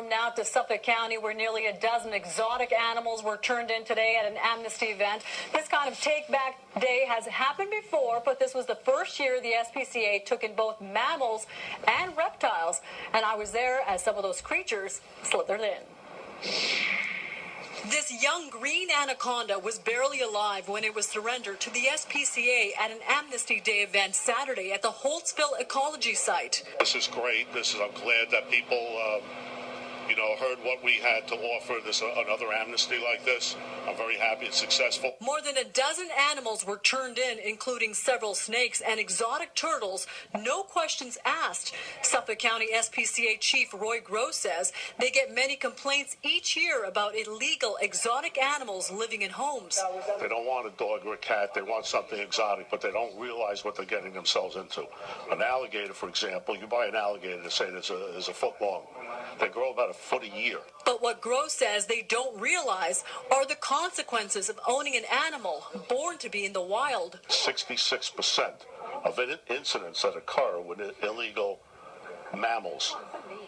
home now to Suffolk County, where nearly a dozen exotic animals were turned in today at an Amnesty event. This kind of take-back day has happened before, but this was the first year the SPCA took in both mammals and reptiles. And I was there as some of those creatures slithered in. This young green anaconda was barely alive when it was surrendered to the SPCA at an Amnesty Day event Saturday at the Holtzville Ecology Site. This is great. I'm glad that people, heard what we had to offer. Another amnesty like this. I'm very happy it's successful. More than a dozen animals were turned in, including several snakes and exotic turtles. No questions asked. Suffolk County SPCA Chief Roy Gross says they get many complaints each year about illegal exotic animals living in homes. They don't want a dog or a cat. They want something exotic, but they don't realize what they're getting themselves into. An alligator, for example, you buy an alligator to say it's a foot long. They grow about a foot a year. But what Gross says they don't realize are the consequences of owning an animal born to be in the wild. 66% of incidents that occur with illegal mammals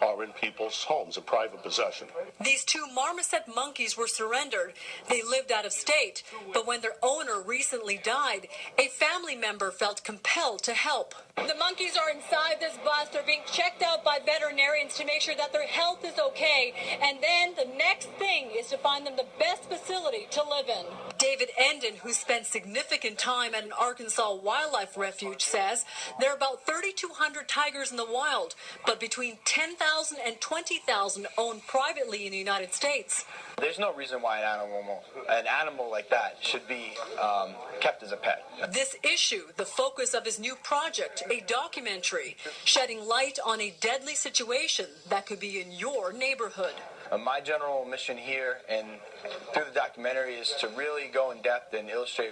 are in people's homes in private possession. These two marmoset monkeys were surrendered. They lived out of state, but when their owner recently died, a family member felt compelled to help. The monkeys are inside this bus. They're being checked out by veterinarians to make sure that their health is okay. And then the next thing is to find them the best facility to live in. David Endon, who spent significant time at an Arkansas wildlife refuge, says there are about 3,200 tigers in the wild, but between 10,000 and 20,000 owned privately in the United States. There's no reason why an animal like that should be kept as a pet. This issue, the focus of his new project, a documentary shedding light on a deadly situation that could be in your neighborhood. My general mission here and through the documentary is to really go in depth and illustrate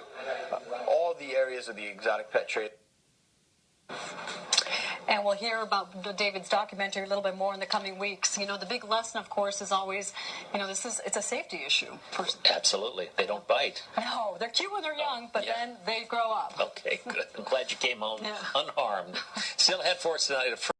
all the areas of the exotic pet trade. And we'll hear about David's documentary a little bit more in the coming weeks. The big lesson, of course, is always, it's a safety issue. Absolutely. They don't bite. No, they're cute when they're young, but then they grow up. Okay, good. I'm glad you came home unharmed. Still ahead for us tonight.